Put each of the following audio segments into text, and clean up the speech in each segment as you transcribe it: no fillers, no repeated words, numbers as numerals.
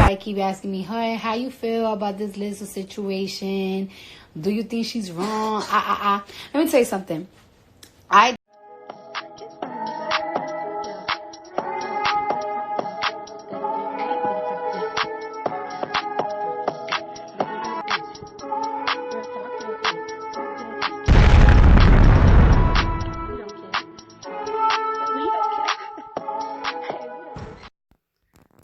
everybody keep asking me, hey, how you feel about this Lizzo situation? Do you think she's wrong? Let me tell you something.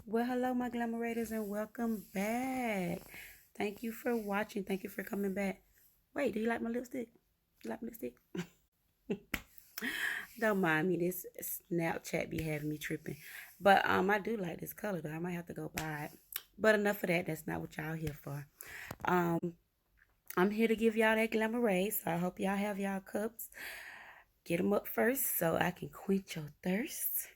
Well, hello, my glamourators, and welcome back. Thank you for watching. Thank you for coming back. Wait, do you like my lipstick? You like my lipstick? Don't mind me. This Snapchat be having me tripping. But I do like this color, though. I might have to go buy it. But enough of that. That's not what y'all here for. I'm here to give y'all that glamour, so I hope y'all have y'all cups. Get them up first so I can quench your thirst.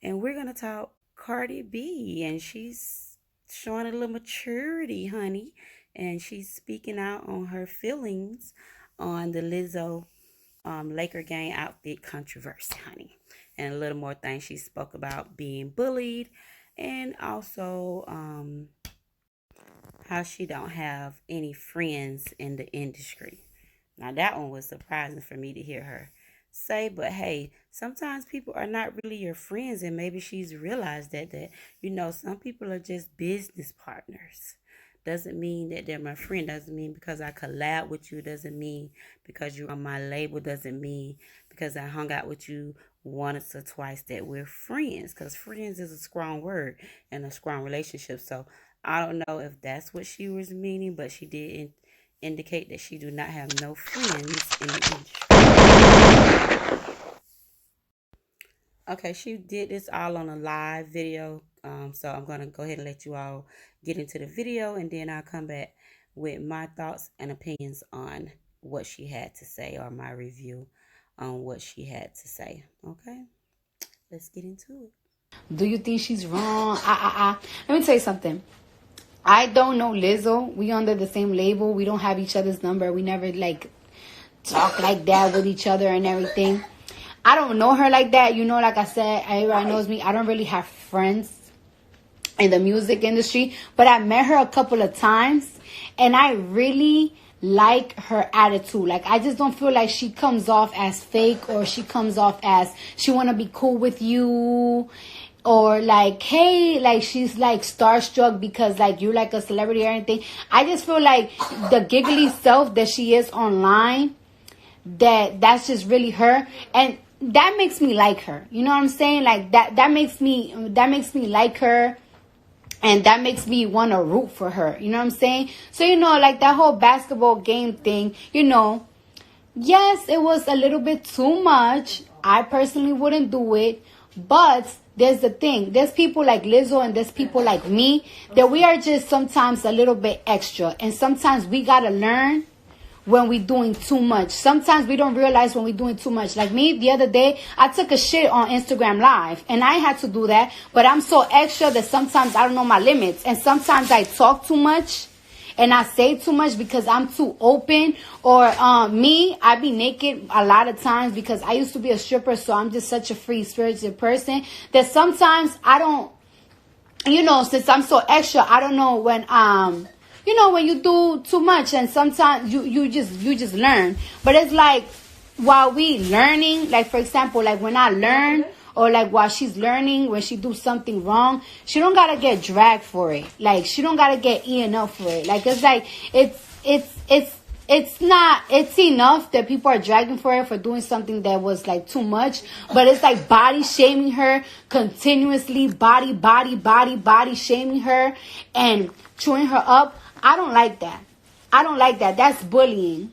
And we're going to talk Cardi B, and she's showing a little maturity, honey, and she's speaking out on her feelings on the Lizzo Laker gang outfit controversy, honey, and a little more things. She spoke about being bullied, and also how she don't have any friends in the industry. Now that one was surprising for me to hear her say, but hey, sometimes people are not really your friends, and maybe she's realized that some people are just business partners. Doesn't mean that they're my friend. Doesn't mean because I collab with you. Doesn't mean because you're on my label. Doesn't mean because I hung out with you once or twice that we're friends, because friends is a strong word and a strong relationship. So I don't know if that's what she was meaning, but she did indicate that she do not have no friends in the industry. Okay, she did this all on a live video, so I'm going to go ahead and let you all get into the video, and then I'll come back with my thoughts and opinions on what she had to say, or my review on what she had to say. Okay, let's get into it. Do you think she's wrong? Let me tell you something. I don't know Lizzo. We under the same label. We don't have each other's number. We never talk like that with each other and everything. I don't know her like that. Like I said, everybody knows me. I don't really have friends in the music industry, but I met her a couple of times, and I really like her attitude. I just don't feel like she comes off as fake, or she comes off as she want to be cool with you, or hey, she's starstruck because you're like a celebrity or anything. I just feel like the giggly self that she is online, that's just really her, and that makes me like her. You know what I'm saying? That makes me like her, and that makes me want to root for her. You know what I'm saying? So that whole basketball game thing, yes, it was a little bit too much. I personally wouldn't do it, but there's the thing. There's people like Lizzo, and there's people like me that we are just sometimes a little bit extra, and sometimes we gotta learn when we're doing too much. Sometimes we don't realize when we're doing too much. Like me, the other day, I took a shit on Instagram Live, and I had to do that, but I'm so extra that sometimes I don't know my limits, and sometimes I talk too much, and I say too much because I'm too open, or I be naked a lot of times because I used to be a stripper, so I'm just such a free spirited person that sometimes I don't, since I'm so extra, I don't know when, when you do too much, and sometimes you just learn. But it's while we learning, for example, when I learn, or while she's learning, when she do something wrong, she don't gotta get dragged for it. She don't gotta get eaten up for it. It's enough that people are dragging for her for doing something that was too much, but it's body shaming her continuously, body shaming her and chewing her up. I don't like that. That's bullying.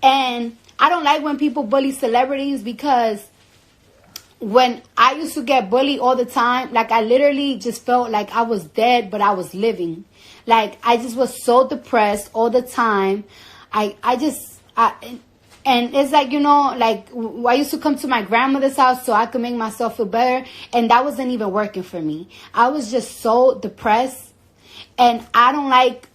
And I don't like when people bully celebrities, because when I used to get bullied all the time, I literally just felt like I was dead, but I was living. I just was so depressed all the time. And it's I used to come to my grandmother's house so I could make myself feel better, and that wasn't even working for me. I was just so depressed. And I don't like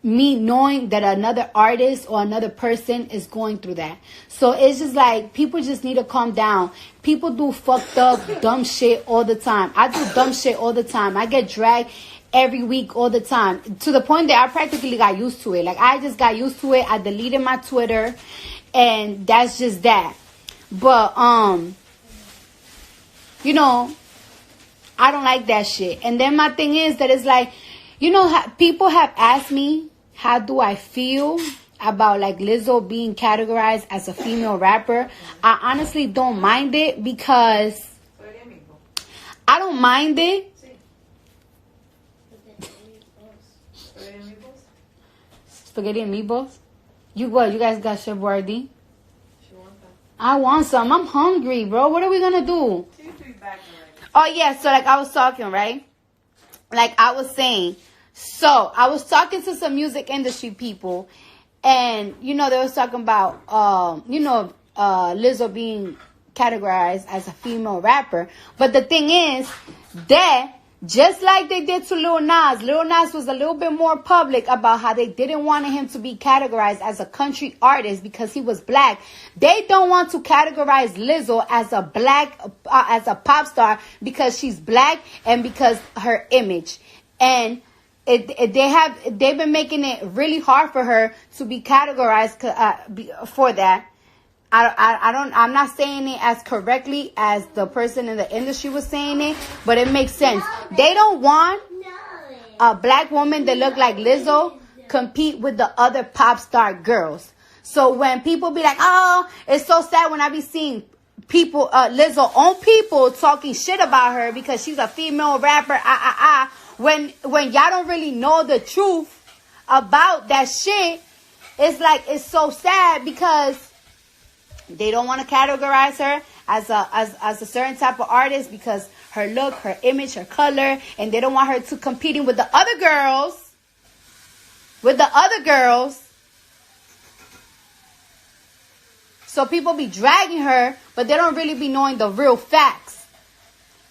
me knowing that another artist or another person is going through that. So it's just people just need to calm down. People do fucked up, dumb shit all the time. I do dumb shit all the time. I get dragged every week, all the time, to the point that I practically got used to it. Like, I just got used to it. I deleted my Twitter, and that's just that. But you know, I don't like that shit. And then my thing is that it's like, you know, people have asked me, how do I feel about like Lizzo being categorized as a female rapper? I honestly don't mind it, because I don't mind it. Spaghetti and meatballs? You what? You guys got Chef Boyardee? I want some. I'm hungry, bro. What are we gonna do? Oh yeah, so like I was talking, right? Like I was saying, so I was talking to some music industry people, and you know, they was talking about Lizzo being categorized as a female rapper. But the thing is that, just like they did to Lil Nas was a little bit more public about how they didn't want him to be categorized as a country artist because he was black. They don't want to categorize Lizzo as a black, as a pop star because she's black and because her image. And they've been making it really hard for her to be categorized for that. I'm not saying it as correctly as the person in the industry was saying it, but it makes sense. They don't want a black woman that look like Lizzo compete with the other pop star girls. So when people be like, oh, it's so sad when I be seeing people, Lizzo own people talking shit about her because she's a female rapper, when y'all don't really know the truth about that shit, it's like, it's so sad because they don't want to categorize her as a certain type of artist because her look, her image, her color, and they don't want her to competing with the other girls. So people be dragging her, but they don't really be knowing the real facts.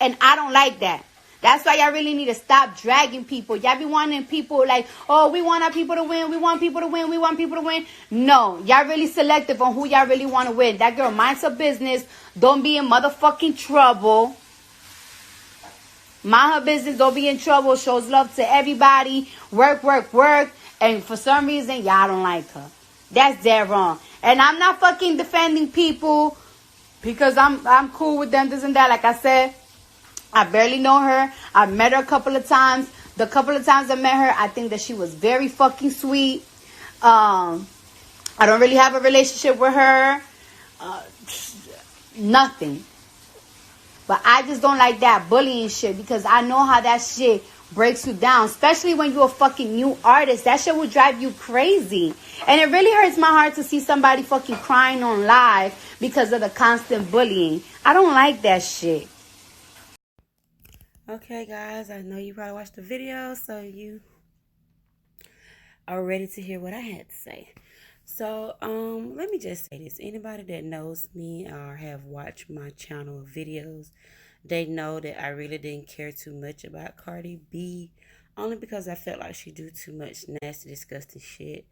And I don't like that. That's why y'all really need to stop dragging people. Y'all be wanting people like, oh, we want our people to win. We want people to win. We want people to win. No, y'all really selective on who y'all really want to win. That girl minds her business. Don't be in motherfucking trouble. Mind her business. Don't be in trouble. Shows love to everybody. Work. And for some reason, y'all don't like her. That's dead wrong. And I'm not fucking defending people because I'm cool with them, this and that. Like I said, I barely know her. I met her a couple of times. The couple of times I met her, I think that she was very fucking sweet. I don't really have a relationship with her. Nothing. But I just don't like that bullying shit because I know how that shit breaks you down. Especially when you're a fucking new artist. That shit will drive you crazy. And it really hurts my heart to see somebody fucking crying on live because of the constant bullying. I don't like that shit. Okay, guys, I know you probably watched the video, so you are ready to hear what I had to say. So, let me just say this. Anybody that knows me or have watched my channel of videos, they know that I really didn't care too much about Cardi B, only because I felt like she do too much nasty, disgusting shit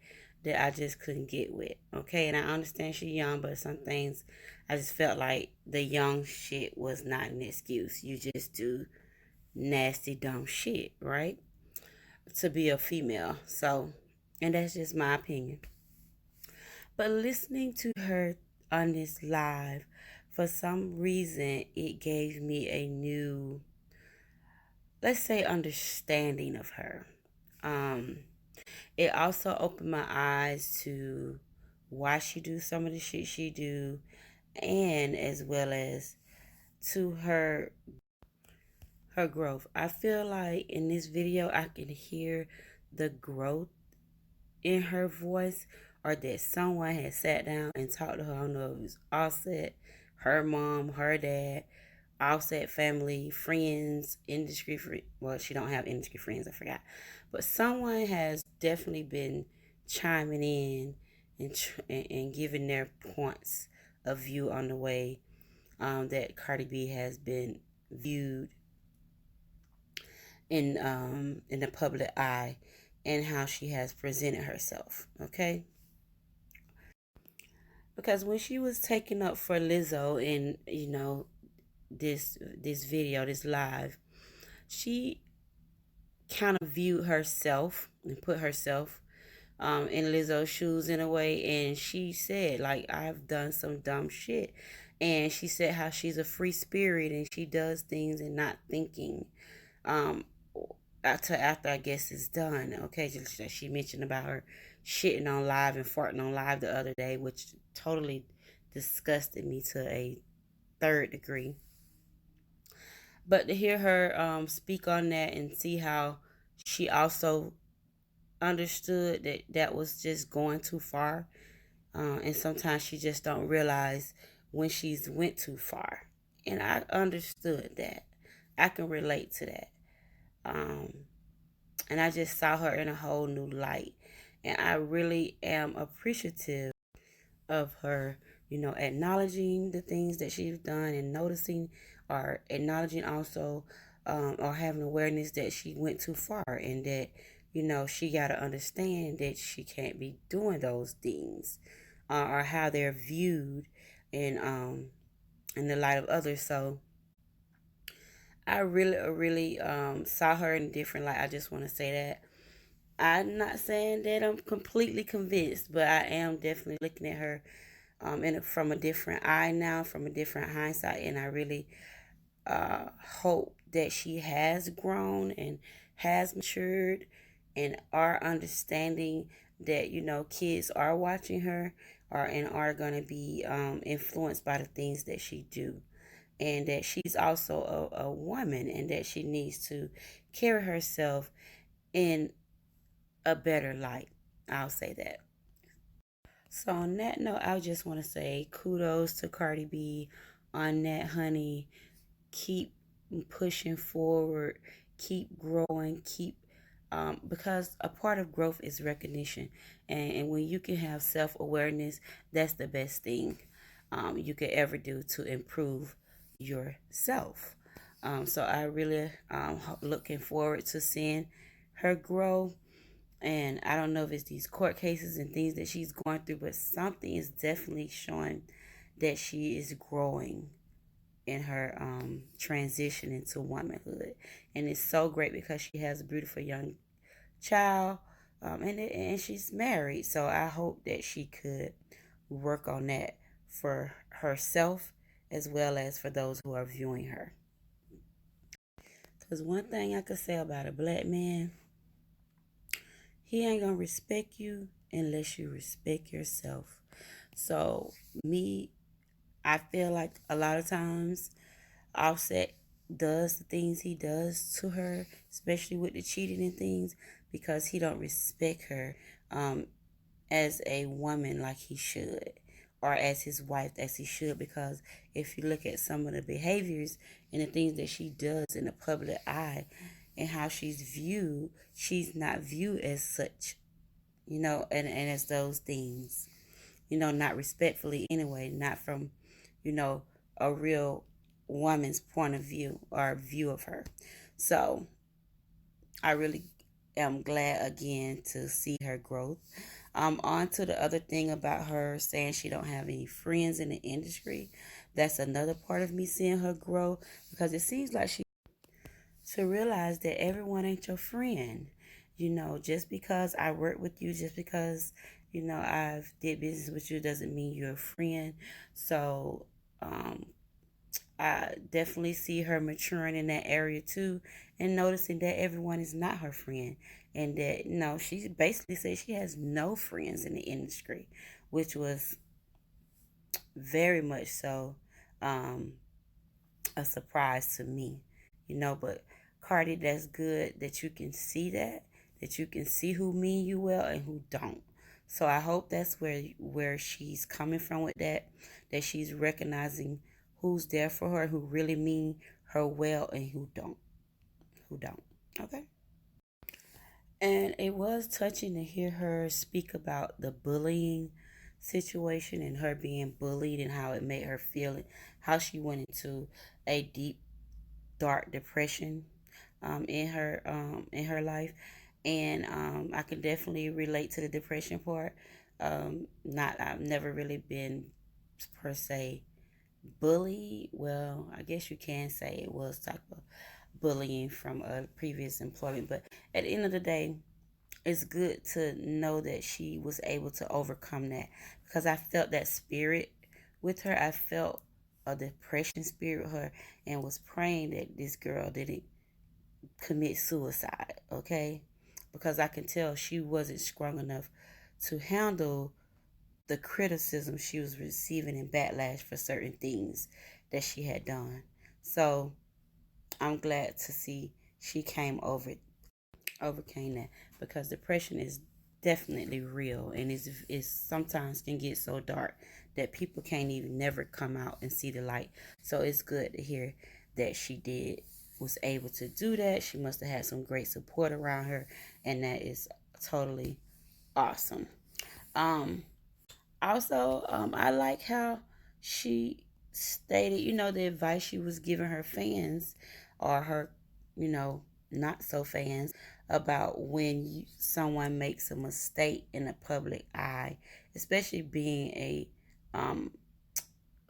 that I just couldn't get with. Okay, and I understand she young, but some things I just felt like the young shit was not an excuse. You just do nasty, dumb shit, right? To be a female. So, and that's just my opinion. But listening to her on this live, for some reason, it gave me a new, let's say, understanding of her. It also opened my eyes to why she do some of the shit she do, and as well as to her growth. I feel like in this video I can hear the growth in her voice, or that someone had sat down and talked to her. I don't know if it was Offset, her mom, her dad, Offset family, friends, industry friends. Well, she don't have industry friends, I forgot. But someone has definitely been chiming in and giving their points of view on the way that Cardi B has been viewed in the public eye and how she has presented herself. Okay, because when she was taking up for Lizzo in this video, this live, she kind of viewed herself and put herself in Lizzo's shoes in a way, and she said, like, I've done some dumb shit. And she said how she's a free spirit and she does things and not thinking. Um, after I guess it's done. Okay, she mentioned about her shitting on live and farting on live the other day, which totally disgusted me to a third degree. But to hear her speak on that and see how she also understood that that was just going too far, and sometimes she just don't realize when she's went too far, and I understood that. I can relate to that. Um, and I just saw her in a whole new light, and I really am appreciative of her, acknowledging the things that she's done and noticing or acknowledging also, or having awareness that she went too far and that, she got to understand that she can't be doing those things, or how they're viewed in the light of others. So I really saw her in a different light. I just want to say that. I'm not saying that I'm completely convinced, but I am definitely looking at her from a different eye now, from a different hindsight, and I really hope that she has grown and has matured and are understanding that kids are watching her and are going to be influenced by the things that she do, and that she's also a woman and that she needs to carry herself in a better light. I'll say that. So on that note, I just want to say kudos to Cardi B on that, honey. Keep pushing forward, keep growing, keep because a part of growth is recognition, and when you can have self-awareness, that's the best thing you could ever do to improve yourself. So I really looking forward to seeing her grow, and I don't know if it's these court cases and things that she's going through, but something is definitely showing that she is growing in her transition into womanhood. And it's so great because she has a beautiful young child, and she's married. So I hope that she could work on that for herself as well as for those who are viewing her. Because one thing I could say about a black man, he ain't gonna respect you unless you respect yourself. So me, I feel like a lot of times Offset does the things he does to her, especially with the cheating and things, because he don't respect her um, as a woman like he should, or as his wife as he should. Because if you look at some of the behaviors and the things that she does in the public eye and how she's not viewed as such, and as those things, not respectfully anyway, not from, you know, a real woman's point of view or view of her. So I really am glad again to see her growth. On to the other thing about her saying she don't have any friends in the industry. That's another part of me seeing her grow, because it seems like she to realize that everyone ain't your friend. Just because I work with you, just because I've did business with you, doesn't mean you're a friend. So um, I definitely see her maturing in that area too, and noticing that everyone is not her friend, and that she basically said she has no friends in the industry, which was very much so um, a surprise to me, But Cardi, that's good that you can see that you can see who mean you well and who don't. So I hope that's where she's coming from with that she's recognizing who's there for her, who really mean her well, and who don't. Okay. And it was touching to hear her speak about the bullying situation and her being bullied and how it made her feel, and how she went into a deep dark depression in her life, and I can definitely relate to the depression part. Not I've never really been per se bullied. Well, I guess you can say it was type of bullying from a previous employment. But at the end of the day, it's good to know that she was able to overcome that, because I felt that spirit with her. I felt a depression spirit with her, and was praying that this girl didn't commit suicide, okay? Because I can tell she wasn't strong enough to handle the criticism she was receiving and backlash for certain things that she had done. So I'm glad to see she overcame that, because depression is definitely real, and is sometimes can get so dark that people can't even never come out and see the light. So it's good to hear that she did was able to do that. She must have had some great support around her, and that is totally awesome. Um, Also, I like how she stated, the advice she was giving her fans, or her, you know, not so fans, about when someone makes a mistake in the public eye, especially being a um,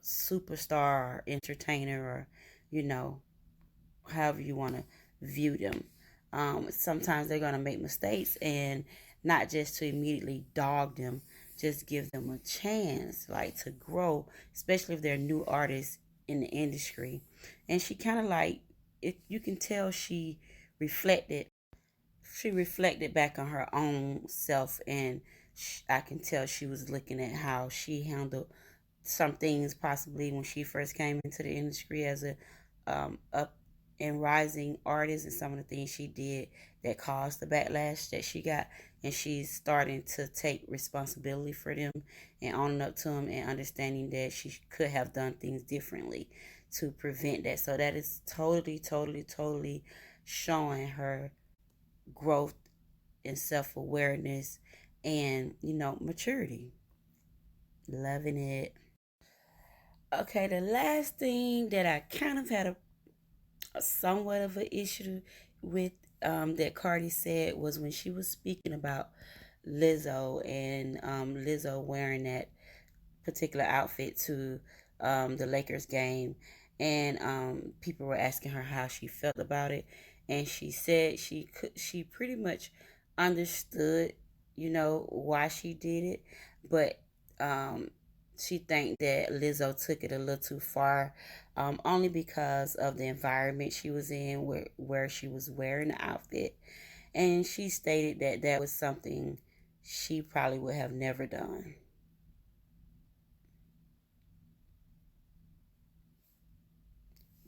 superstar entertainer, or, you know, however you want to view them. Sometimes they're going to make mistakes, and not just to immediately dog them, just give them a chance, like to grow, especially if they're new artists in the industry. And she kind of like, it, you can tell reflected she reflected back on her own self, and I can tell she was looking at how she handled some things possibly when she first came into the industry as a up and rising artist, and some of the things she did that caused the backlash that she got, and she's starting to take responsibility for them and owning up to them, and understanding that she could have done things differently to prevent that. So that is totally, totally, totally showing her growth and self-awareness, and maturity. Loving it. Okay, the last thing that I kind of had a somewhat of an issue with, that Cardi said, was when she was speaking about Lizzo, and Lizzo wearing that particular outfit to the Lakers game, and people were asking her how she felt about it, and she said she pretty much understood, why she did it, but um, she think that Lizzo took it a little too far, only because of the environment she was in, where she was wearing the outfit, and she stated that that was something she probably would have never done.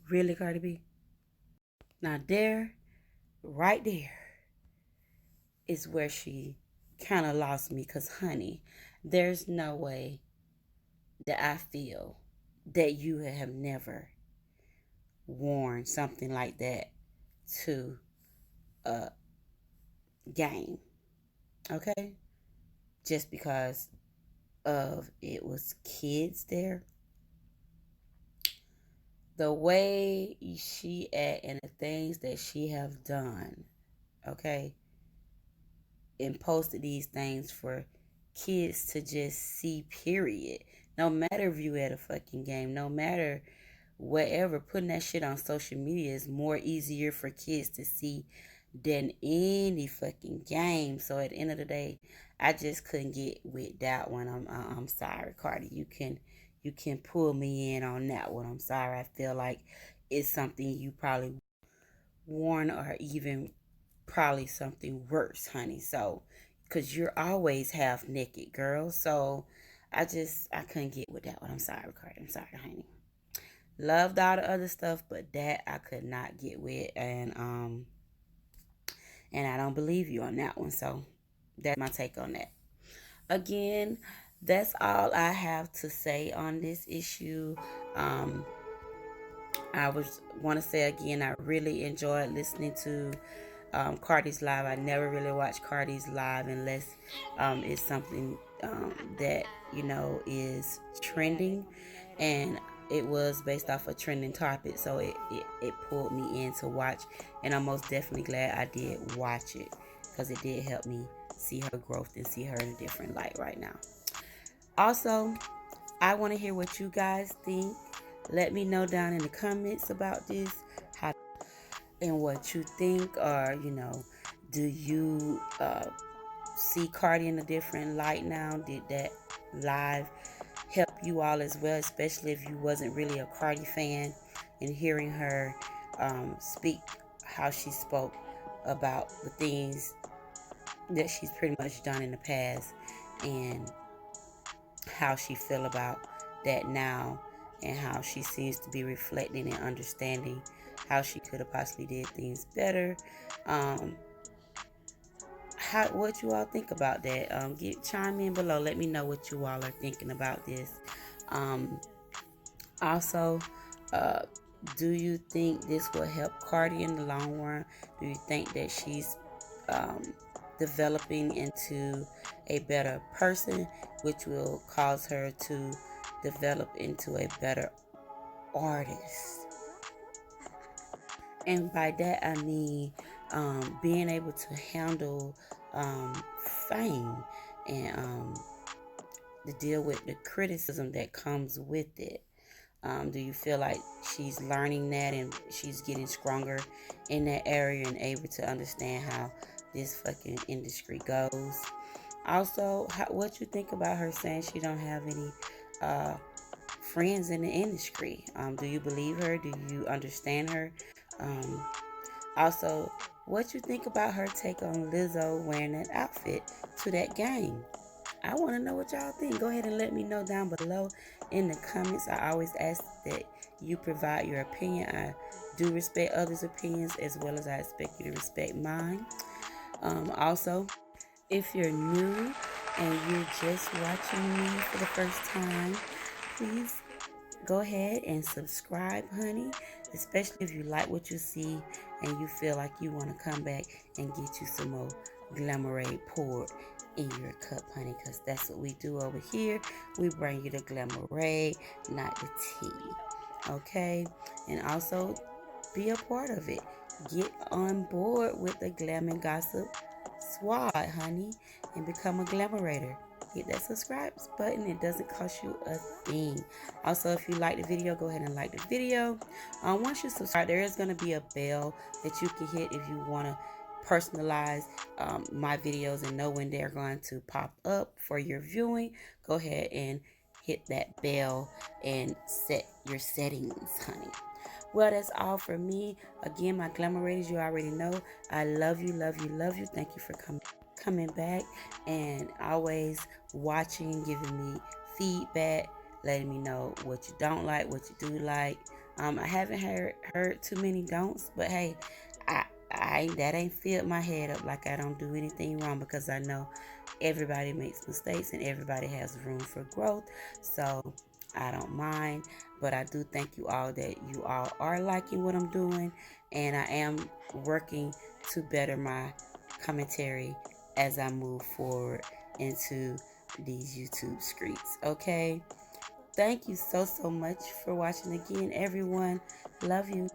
Really, Cardi B? Now right there, is where she kind of lost me. Because, honey, there's no way that I feel that you have never worn something like that to a game, okay? Just because of it was kids there. The way she act and the things that she have done, okay, and posted these things for kids to just see, period. No matter if you at a fucking game, no matter whatever, putting that shit on social media is more easier for kids to see than any fucking game. So at the end of the day, I just couldn't get with that one. I'm sorry, Cardi. You can pull me in on that one. I'm sorry. I feel like it's something you probably worn, or even probably something worse, honey. So, because you're always half naked, girl. So, I couldn't get with that one. I'm sorry, Cardi. I'm sorry, honey. Loved all the other stuff, but that I could not get with, and I don't believe you on that one. So, that's my take on that. Again, that's all I have to say on this issue. Um, I was want to say again, I really enjoyed listening to Cardi's live. I never really watch Cardi's live unless it's something that is trending, and it was based off a trending topic, so it pulled me in to watch, and I'm most definitely glad I did watch it, because it did help me see her growth and see her in a different light right now. Also, I want to hear what you guys think. Let me know down in the comments about this. How and what you think, or do you see Cardi in a different light now? Did that live help you all as well, especially if you wasn't really a Cardi fan, and hearing her speak how she spoke about the things that she's pretty much done in the past, and how she feel about that now, and how she seems to be reflecting and understanding how she could have possibly did things better. um, what you all think about that? Chime in below, let me know what you all are thinking about this. um, Also, uh, do you think this will help Cardi in the long run? Do you think that she's um, developing into a better person, which will cause her to develop into a better artist? And by that I mean being able to handle fame, and to deal with the criticism that comes with it. Do you feel like she's learning that and she's getting stronger in that area and able to understand how this fucking industry goes? Also, what you think about her saying she don't have any uh, friends in the industry? Do you believe her? Do you understand her? Um, Also, what you think about her take on Lizzo wearing that outfit to that game? I want to know what y'all think. Go ahead and let me know down below in the comments. I always ask that you provide your opinion. I do respect others' opinions as well as I expect you to respect mine. Also, if you're new and you're just watching me for the first time, please go ahead and subscribe, honey. Especially if you like what you see and you feel like you want to come back and get you some more Glamourade poured in your cup, honey, because that's what we do over here. We bring you the Glamourade, not the tea. Okay? And also be a part of it. Get on board with the Glam and Gossip squad, honey, and become a Glamourator. Hit that subscribe button. It doesn't cost you a thing. Also, if you like the video, go ahead and like the video. Once you subscribe, there is going to be a bell that you can hit if you want to personalize my videos and know when they're going to pop up for your viewing. Go ahead and hit that bell and set your settings, honey. Well, that's all for me. Again, my Glamourators, you already know. I love you, love you, love you. Thank you for coming back and always watching, giving me feedback, letting me know what you don't like, what you do like. I haven't heard too many don'ts, but hey, I that ain't filled my head up like I don't do anything wrong, because I know everybody makes mistakes and everybody has room for growth. So I don't mind, but I do thank you all that you all are liking what I'm doing, and I am working to better my commentary as I move forward into these YouTube streets. Okay, thank you so much for watching again, everyone. Love you.